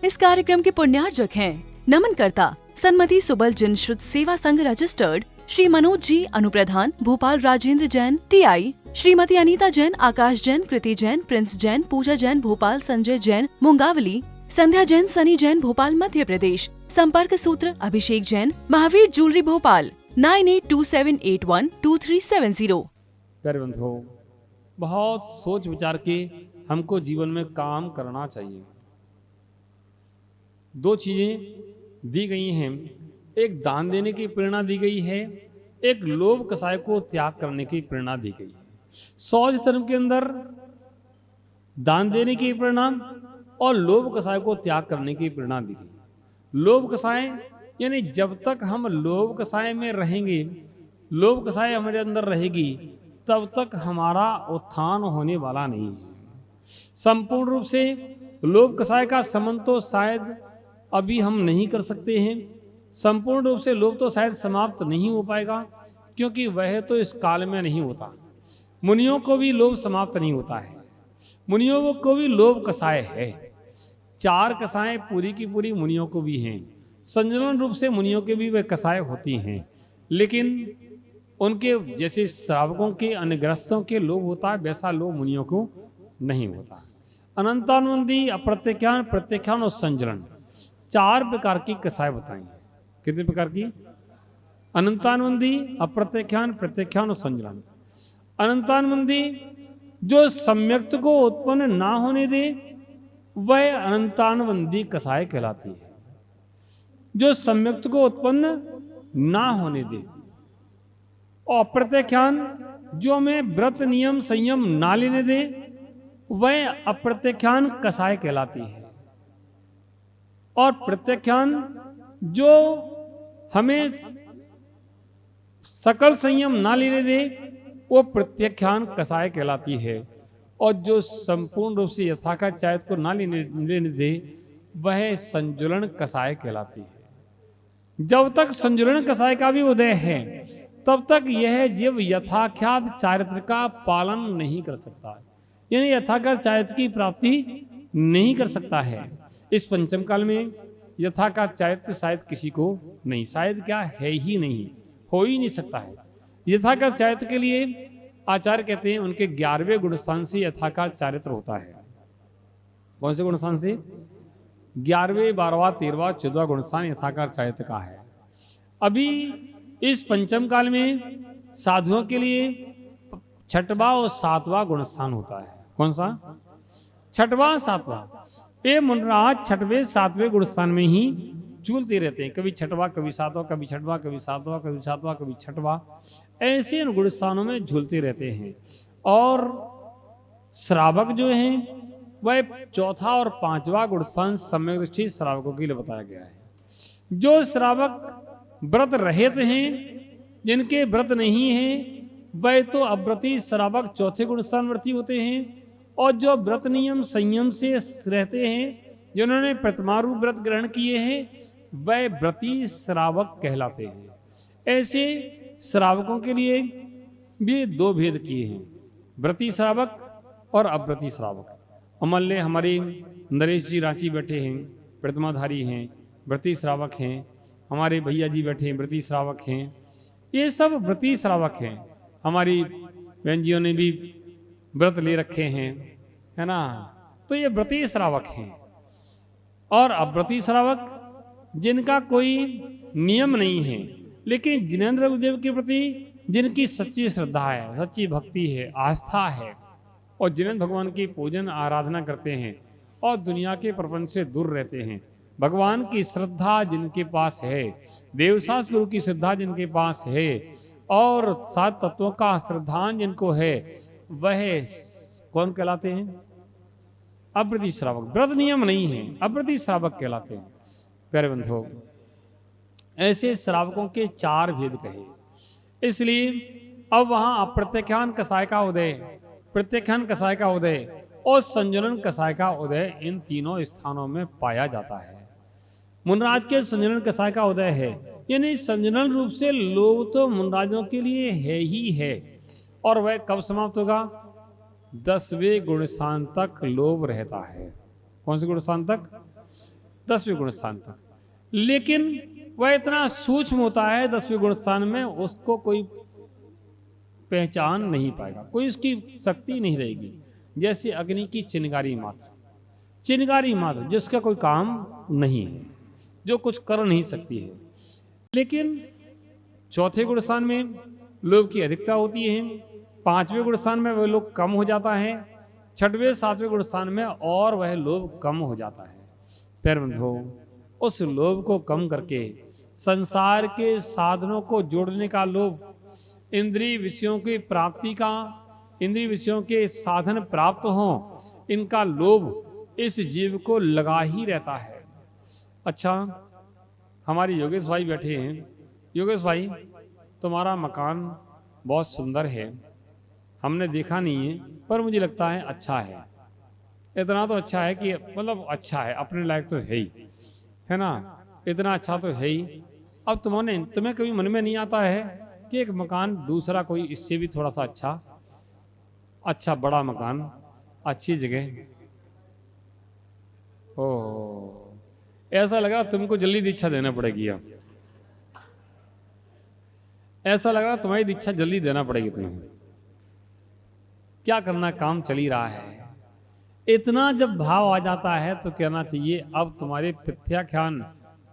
इस कार्यक्रम के पुण्यार्जक हैं नमनकर्ता सन्मति सुबल जिन श्रुत सेवा संघ रजिस्टर्ड श्री मनोज जी अनुप्रधान, भोपाल राजेंद्र जैन TI, श्रीमती अनीता जैन, आकाश जैन, कृति जैन, प्रिंस जैन, पूजा जैन, भोपाल, संजय जैन, मुंगावली, संध्या जैन, सनी जैन, भोपाल, मध्य प्रदेश। संपर्क सूत्र अभिषेक जैन, महावीर ज्वेलरी, भोपाल, 9827812370। प्यारे बंधुओं, बहुत सोच विचार के हमको जीवन में काम करना चाहिए। दो चीजें दी गई हैं, एक दान देने की प्रेरणा दी गई है, एक लोभ कसाय को त्याग करने की प्रेरणा दी गई है। सौज धर्म के अंदर दान देने की प्रेरणा और लोभ कसाय को त्याग करने की प्रेरणा दी गई। लोभ कसाय यानी जब तक हम लोभ कसाय में रहेंगे, लोभ कसाय हमारे अंदर रहेगी, तब तक हमारा उत्थान होने वाला नहीं है। संपूर्ण रूप से लोभ कसाय का समन तो शायद अभी हम नहीं कर सकते हैं। संपूर्ण रूप से लोभ तो शायद समाप्त नहीं हो पाएगा, क्योंकि वह तो इस काल में नहीं होता। मुनियों को भी लोभ समाप्त नहीं होता है, मुनियों को भी लोभ कसाय है। 4 कसाएं पूरी की पूरी मुनियों को भी हैं। संजलन रूप से मुनियों के भी वे कसाय होती हैं, लेकिन उनके जैसे श्रावकों के अनुग्रस्तों के लोभ होता है, वैसा लोभ मुनियों को नहीं होता। अनंतानुबंधी, अप्रत्याख्यान, प्रत्याख्यान और संजलन, 4 प्रकार की कसाय बताई। कितने प्रकार की? अनंतानुबंधी, अप्रत्याख्यान, प्रत्याख्यान और संजलन। अनंतानुबंधी जो सम्यक्त को उत्पन्न ना होने दे, वह अनंतानुबंधी कसाय कहलाती है। जो सम्यक्त को उत्पन्न ना होने दे। और अप्रत्याख्यान जो हमें व्रत नियम संयम ना लेने दे, वह अप्रत्याख्यान कसाय कहलाती है। और प्रत्याख्यान जो हमें सकल संयम ना लेने दे, वो प्रत्याख्यान कसाय कहलाती है। और जो संपूर्ण रूप से यथाकाचायत को ना लेने दे, वह संजुलन कसाय कहलाती है। जब तक संजुलन कसाय का भी उदय है, तब तक यह जीव यथाख्यात चारित्र का पालन नहीं कर सकता, यानी यथाकाल चारित्र की प्राप्ति नहीं कर सकता है। इस पंचम काल में यथाकाल चारित्र शायद किसी को नहीं, शायद क्या है ही नहीं, हो ही नहीं सकता है। यथाकाल चारित्र के लिए आचार्य कहते हैं उनके 11वें गुणस्थान से यथाकाल चारित्र होता है। कौन से गुणस्थान से? 11वें, 12वां, 13वां, 14वां गुणस्थान यथाकाल चारित्र का है। अभी इस पंचम काल में साधुओं के लिए 6वां और 7वां गुणस्थान होता है। कौन सा? 6वां, 7वां। ये मुनराज 6वें 7वें गुणस्थान में ही झूलते रहते हैं, कभी 6वां, कभी 7वां, कभी 6वां, कभी 7वां, कभी 7वां, कभी 6वां, ऐसे इन गुणस्थानों में झूलते रहते हैं। और श्रावक जो हैं वह 4था और 5वां गुणस्थान सम्यक दृष्टि श्रावकों के लिए बताया गया है। जो श्रावक व्रत रहित हैं, जिनके व्रत नहीं हैं, वह तो अव्रती श्रावक 4थे गुणस्थान व्रती होते हैं। और जो व्रत नियम संयम से रहते हैं, जिन्होंने प्रतिमारूप व्रत ग्रहण किए हैं, वह व्रती श्रावक कहलाते हैं। ऐसे श्रावकों के लिए भी 2 भेद किए हैं, व्रती श्रावक और अव्रती श्रावक। अमल्य हमारे नरेश जी रांची बैठे हैं, प्रतिमाधारी हैं, व्रती श्रावक हैं। हमारे भैया जी बैठे हैं, व्रती श्रावक हैं। ये सब व्रती श्रावक हैं। हमारी बहन जियों ने भी व्रत ले रखे हैं, है ना, तो ये व्रती श्रावक हैं। और अव्रती श्रावक जिनका कोई नियम नहीं है, लेकिन जिनेंद्र गुरुदेव के प्रति जिनकी सच्ची श्रद्धा है, सच्ची भक्ति है, आस्था है, और जिनेंद्र भगवान की पूजन आराधना करते हैं और दुनिया के प्रपंच से दूर रहते हैं, भगवान की श्रद्धा जिनके पास है, देवशास्त्र गुरु की श्रद्धा जिनके पास है, और 7 तत्वों का श्रद्धान जिनको है, वह कौन कहलाते हैं? अव्रती श्रावक। व्रत नियम नहीं है, अव्रती श्रावक कहलाते हैं। प्यारे बंधुओं, ऐसे श्रावकों के 4 भेद कहे। इसलिए अब वहां अप्रत्याख्यान कसाय का उदय, प्रत्याख्यान कसाय का उदय और संजलन कसाय का उदय इन तीनों स्थानों में पाया जाता है। मुनराज के संजलन कसाय का उदय है, यानी संजलन रूप से लोभ तो मुनराजों के लिए है ही है। और वह कब समाप्त होगा? 10वें गुणस्थान तक लोभ रहता है। कौन से गुणस्थान तक? 10वें गुण स्थान तक, लेकिन वह इतना सूक्ष्म होता है 10वें गुण स्थान में, उसको कोई पहचान नहीं पाएगा, कोई उसकी शक्ति नहीं रहेगी। जैसे अग्नि की चिनगारी मात्र, चिनगारी मात्र जिसका कोई काम नहीं है, जो कुछ कर नहीं सकती है। लेकिन चौथे गुण स्थान में लोभ की अधिकता होती है, 5वें गुण स्थान में वह लोभ कम हो जाता है, 6वें 7वें गुण स्थान में और वह लोभ कम हो जाता है। पैर बंधो, उस लोभ को कम करके संसार के साधनों को जोड़ने का लोभ, इंद्रिय विषयों की प्राप्ति का, इंद्रिय विषयों के साधन प्राप्त हों, इनका लोभ इस जीव को लगा ही रहता है। अच्छा, हमारे योगेश भाई बैठे हैं। योगेश भाई, तुम्हारा मकान बहुत सुंदर है, हमने देखा नहीं है पर मुझे लगता है अच्छा है। इतना तो अच्छा है कि मतलब अच्छा है, अपने लायक तो है ही, है ना, इतना अच्छा तो है ही। अब तुम्हें कभी मन में नहीं आता है कि एक मकान दूसरा कोई इससे भी थोड़ा सा अच्छा बड़ा मकान, अच्छी जगह? ओह, ऐसा लगा तुमको जल्दी दीक्षा देना पड़ेगी। अब ऐसा लग रहा तुम्हारी दीक्षा जल्दी देना पड़ेगी तुम्हें। क्या करना, काम चल ही रहा है। इतना जब भाव आ जाता है तो कहना चाहिए अब तुम्हारे प्रत्याख्यान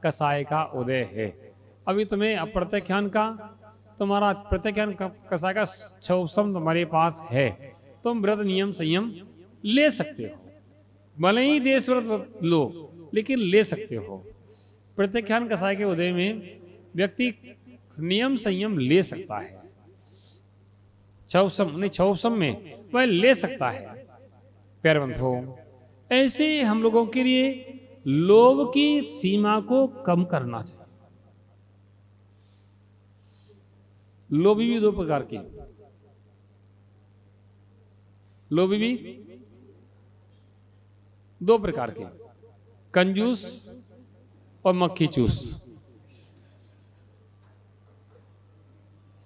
कसाय का उदय है। अभी तुम्हें अप्रत्याख्यान का, तुम्हारा प्रत्याख्यान कसाय का क्षोभसम तुम्हारे पास है, तुम व्रत नियम संयम ले सकते हो, भले ही देश व्रत लो लेकिन ले सकते हो। प्रत्याख्यान कसाय के उदय में व्यक्ति नियम संयम ले सकता है, क्षोभसम में वह ले सकता है। प्यारे हो, ऐसे हम लोगों के लिए लोभ की सीमा को कम करना चाहिए। लोभी भी दो प्रकार के, लोभी भी दो प्रकार के, कंजूस और मक्खी चूस।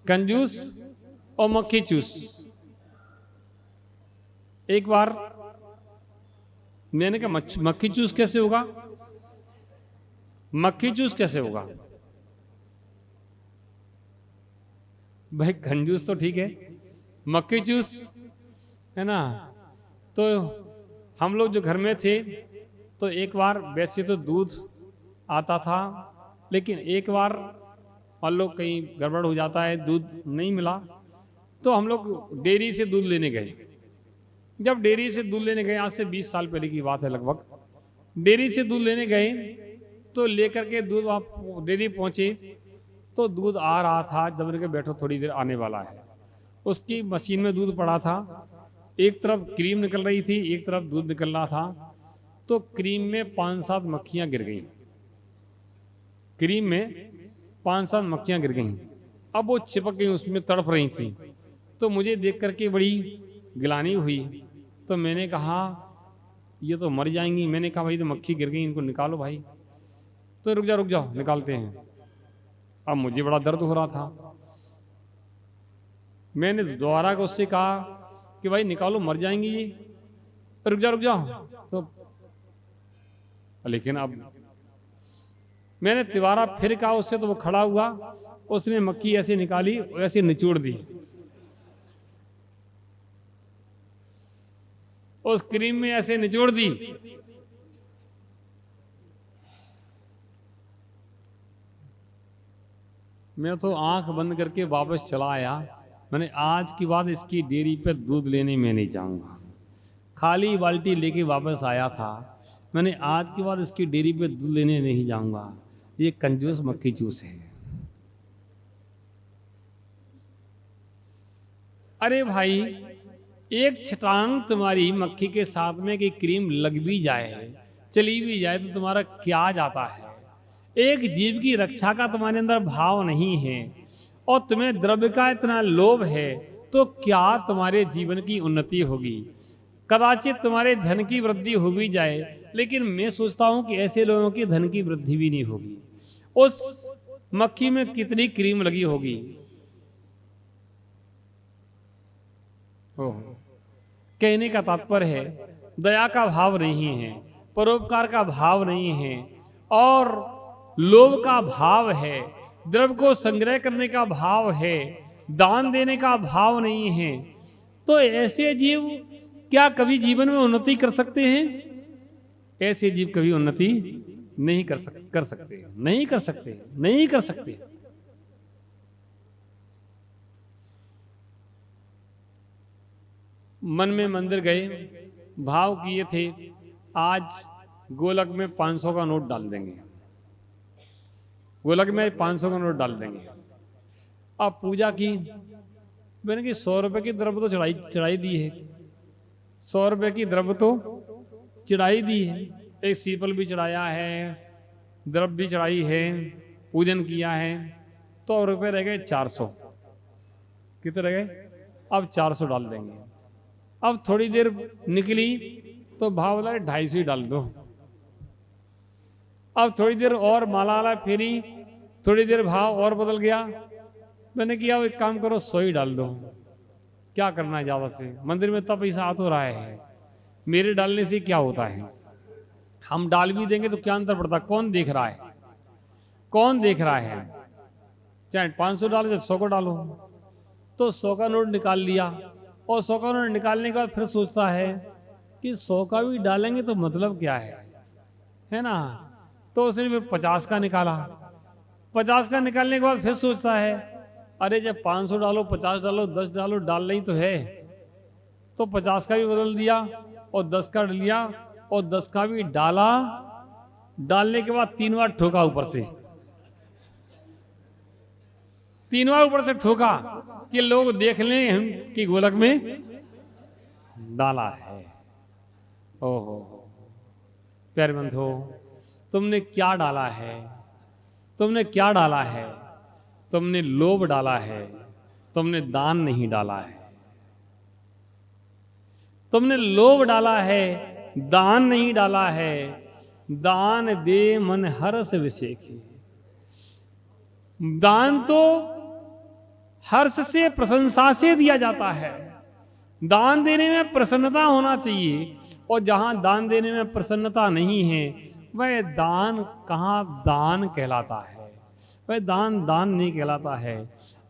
कंजूस और मक्खी चूस। एक बार मैंने कहा मक्खी चूस कैसे होगा? मक्खी चूस कैसे होगा भाई? कंजूस तो ठीक है, मक्खी चूस है ना। तो हम लोग जो घर में थे तो एक बार वैसे तो दूध आता था, लेकिन एक बार मान लो कहीं गड़बड़ हो जाता है, दूध नहीं मिला, तो हम लोग डेयरी से दूध लेने गए। जब डेयरी से दूध लेने गए, आज से 20 साल पहले की बात है लगभग, डेयरी से दूध लेने गए तो लेकर के दूध वहाँ डेयरी पहुँचे तो दूध आ रहा था। जब उनके बैठो थोड़ी देर आने वाला है, उसकी मशीन में दूध पड़ा था, एक तरफ क्रीम निकल रही थी, एक तरफ दूध निकल रहा था। तो क्रीम में 5-7 मक्खियाँ गिर गई, क्रीम में 5-7 मक्खियाँ गिर गईं। अब वो चिपक गई, उसमें तड़प रही थी। तो मुझे देख करके बड़ी गिलानी हुई, तो मैंने कहा ये तो मर जाएंगी। मैंने कहा भाई तो मक्खी गिर गई, इनको निकालो भाई। तो रुक जाओ निकालते हैं। अब मुझे बड़ा दर्द हो रहा था, मैंने दोबारा को उससे कहा कि भाई निकालो, मर जाएंगी ये, रुक जाओ। तो लेकिन अब मैंने तिवारा फिर कहा उससे, तो वो खड़ा हुआ, उसने मक्खी ऐसे निकाली, ऐसे निचोड़ दी, उस क्रीम में ऐसे निचोड़ दी। मैं तो आंख बंद करके वापस चला आया। मैंने आज की बात इसकी डेयरी पे दूध लेने में नहीं जाऊंगा, खाली बाल्टी लेके वापस आया था। मैंने आज की बात इसकी डेयरी पे दूध लेने नहीं जाऊंगा, ये कंजूस मक्खी चूस है। अरे भाई, एक छटांग तुम्हारी मक्खी के साथ में कि क्रीम लग भी जाए, चली भी जाए, तो तुम्हारा क्या जाता है? एक जीव की रक्षा का तुम्हारे अंदर भाव नहीं है और तुम्हें द्रव्य का इतना लोभ है, तो क्या तुम्हारे जीवन की उन्नति होगी? कदाचित तुम्हारे धन की वृद्धि हो भी जाए, लेकिन मैं सोचता हूं कि ऐसे लोगों की धन की वृद्धि भी नहीं होगी। उस मक्खी में कितनी क्रीम लगी होगी। कहने का तात्पर्य है दया का भाव नहीं है, परोपकार का भाव नहीं है और लोभ का भाव है, द्रव्य को संग्रह करने का भाव है, दान देने का भाव नहीं है, तो ऐसे जीव क्या कभी जीवन में उन्नति कर सकते हैं? ऐसे जीव कभी उन्नति नहीं कर सकते, नहीं कर सकते, नहीं कर सकते। मन में मंदिर गए, भाव किए थे आज गोलक में 500 का नोट डाल देंगे, गोलक में 500 का नोट डाल देंगे। अब पूजा की, मैंने कि 100 रुपए की द्रव्य तो चढ़ाई दी है, 100 रुपए की द्रव्य तो चढ़ाई दी है, एक सीपल भी चढ़ाया है, द्रव्य भी चढ़ाई है, पूजन किया है, तो रुपए रह गए 400। कितने रह गए? अब 400 डाल देंगे। अब थोड़ी देर निकली तो भाव वाला 250 ही डाल दो। अब थोड़ी देर और माला वाला फेरी, थोड़ी देर भाव और बदल गया, मैंने किया एक काम करो 100 ही डाल दो। क्या करना है ज्यादा से, मंदिर में इतना पैसा आ तो रहा है, मेरे डालने से क्या होता है? हम डाल भी देंगे तो क्या अंतर पड़ता? कौन देख रहा है? कौन देख रहा है? चाहे 500 डालो चाहे 100 को डालो। तो 100 का नोट निकाल लिया और 100 का नोट निकालने के बाद फिर सोचता है कि 100 का भी डालेंगे तो मतलब क्या है ना? तो उसने फिर 50 का निकाला। 50 का निकालने के बाद फिर सोचता है अरे जब 500 डालो, 50 डालो, 10 डालो, डाल नहीं तो है, तो 50 का भी बदल दिया और 10 का लिया और 10 का भी डाला। डालने के बाद 3 बार ठोका ऊपर से, 3 बार ऊपर से ठोका कि लोग देख लें कि गोलक में डाला है। ओहो प्यारे बंधो, तुमने क्या डाला है? तुमने क्या डाला है? तुमने लोभ डाला है, तुमने दान नहीं डाला है। तुमने लोभ डाला है, दान नहीं डाला है। दान दे मन हर्ष विषेखी। दान तो हर्ष से, प्रशंसा से दिया जाता है। दान देने में प्रसन्नता होना चाहिए, और जहां दान देने में प्रसन्नता नहीं है वह दान कहाँ दान कहलाता है? वह दान दान नहीं कहलाता है।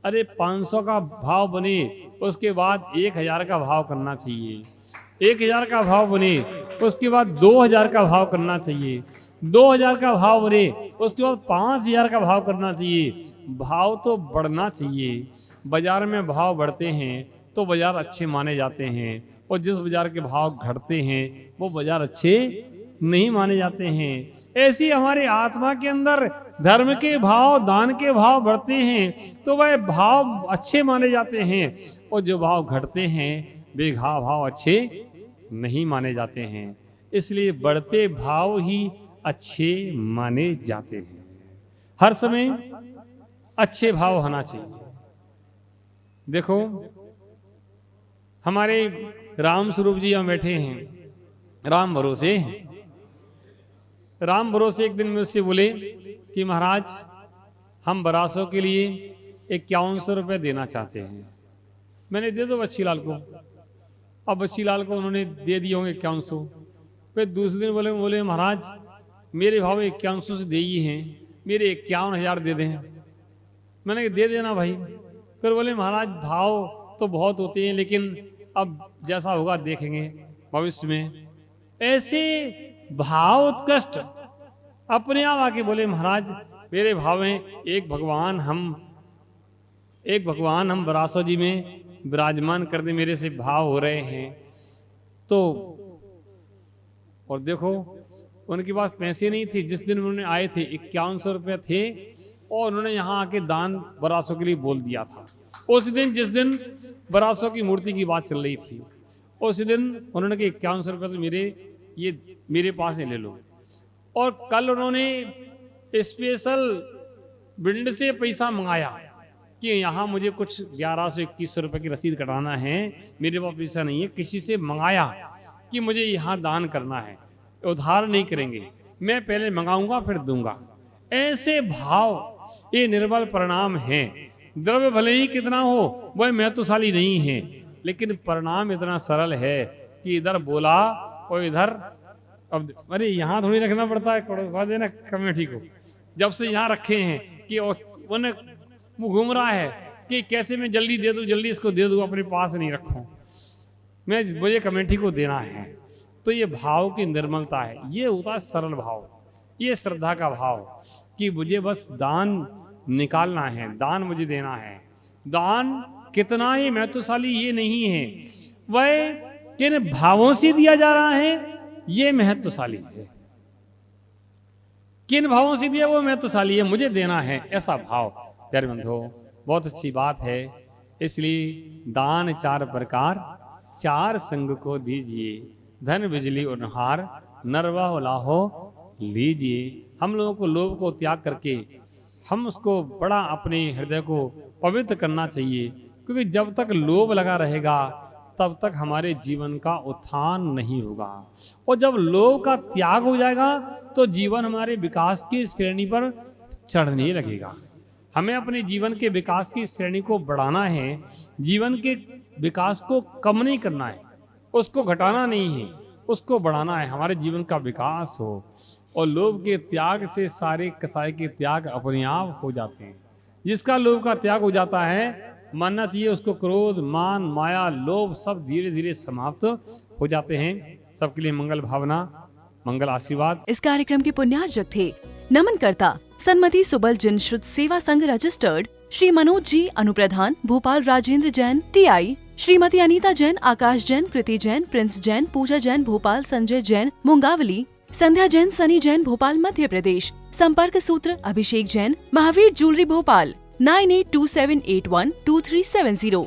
अरे 500 का भाव बने, उसके बाद 1000 का भाव करना चाहिए। 1000 का भाव बने, उसके बाद 2000 का भाव करना चाहिए। 2000 का भाव बने, उसके बाद 5000 का भाव करना चाहिए। भाव तो बढ़ना चाहिए। बाजार में भाव बढ़ते हैं तो बाजार अच्छे माने जाते हैं, और जिस बाजार के भाव घटते हैं वो बाजार अच्छे नहीं माने जाते हैं। ऐसी हमारे आत्मा के अंदर धर्म के भाव, दान के भाव बढ़ते हैं तो वह भाव अच्छे माने जाते हैं, और जो भाव घटते हैं वे भाव अच्छे नहीं माने जाते हैं। इसलिए बढ़ते भाव ही अच्छे माने जाते हैं। हर समय अच्छे भाव होना चाहिए। देखो हमारे राम स्वरूप जी यहाँ बैठे हैं, राम भरोसे। राम भरोसे एक दिन मुझसे बोले कि महाराज हम बरासों के लिए 5100 रुपये देना चाहते हैं। मैंने दे दो बच्ची लाल को। अब बच्ची लाल को उन्होंने दे दिए होंगे 5100। फिर दूसरे दिन बोले महाराज मेरे भाव 5100 से दे ही हैं, मेरे 51,000 दे दें। मैंने दे देना भाई। फिर बोले महाराज भाव तो बहुत होते हैं, लेकिन अब जैसा होगा देखेंगे भविष्य में। ऐसे भाव उत्कृष्ट अपने आप आके बोले महाराज मेरे भाव हैं, एक भगवान हम बरासो जी में विराजमान कर दे, मेरे से भाव हो रहे हैं। तो और देखो उनके पास पैसे नहीं थे। जिस दिन उन्होंने आए थे 5100 रुपये थे, और उन्होंने यहाँ आके दान बरासों के लिए बोल दिया था। उस दिन जिस दिन बरासों की मूर्ति की बात चल रही थी, उस दिन उन्होंने कहा 5100 रुपये तो मेरे पास ही ले लो। और कल उन्होंने स्पेशल बिल्ड से पैसा मंगाया कि यहाँ मुझे कुछ 1100-2100 रुपये की रसीद कटाना है, मेरे पास पैसा नहीं है। किसी से मंगाया कि मुझे यहाँ दान करना है, उधार नहीं करेंगे, मैं पहले मंगाऊंगा फिर दूंगा। ऐसे भाव ये निर्बल परिणाम है। द्रव्य भले ही कितना हो वह महत्वशाली नहीं है, लेकिन परिणाम इतना सरल है कि इधर बोला और इधर अब अरे यहाँ थोड़ी रखना पड़ता है, कड़वा देना कमेटी को। जब से यहाँ रखे हैं कि उन्हें मुँह घूम रहा है कि कैसे मैं जल्दी दे दूँ, जल्दी इसको दे दूँ, अपने पास नहीं रखूँ, मुझे कमेटी को देना है। तो ये भाव की निर्मलता है, ये होता है सरल भाव, ये श्रद्धा का भाव कि मुझे बस दान निकालना है, दान मुझे देना है। दान कितना ही महत्वशाली ये नहीं है, वह किन भावों से दिया जा रहा है ये महत्वशाली है। किन भावों से दिया वो महत्वशाली है, मुझे देना है ऐसा भाव। प्यारे बंधुओं, बहुत अच्छी बात है। इसलिए दान 4 प्रकार 4 संग को दीजिए, धन बिजली और हार नरवा लाहो लीजिए। हम लोगों को लोभ को त्याग करके हम उसको बड़ा अपने हृदय को पवित्र करना चाहिए, क्योंकि जब तक लोभ लगा रहेगा तब तक हमारे जीवन का उत्थान नहीं होगा। और जब लोभ का त्याग हो जाएगा तो जीवन हमारे विकास की श्रेणी पर चढ़ने लगेगा। हमें अपने जीवन के विकास की श्रेणी को बढ़ाना है, जीवन के विकास को कम नहीं करना है, उसको घटाना नहीं है, उसको बढ़ाना है, हमारे जीवन का विकास हो। और लोभ के त्याग से सारे कसाय के त्याग अपने आप हो जाते हैं। जिसका लोभ का त्याग हो जाता है, मानना चाहिए उसको क्रोध, मान, माया, लोभ सब धीरे धीरे समाप्त हो जाते हैं। सबके लिए मंगल भावना, मंगल आशीर्वाद। इस कार्यक्रम के पुण्यार्जक थे नमन करता सन्मति सुबल जिन श्रुत सेवा संघ रजिस्टर्ड श्री मनोज जी अनुप्रधान, भोपाल राजेंद्र जैन TI, श्रीमती अनीता जैन, आकाश जैन, कृति जैन, प्रिंस जैन, पूजा जैन भोपाल, संजय जैन मुंगावली, संध्या जैन, सनी जैन भोपाल मध्य प्रदेश। संपर्क सूत्र अभिषेक जैन, महावीर ज्वेलरी भोपाल 9827812370।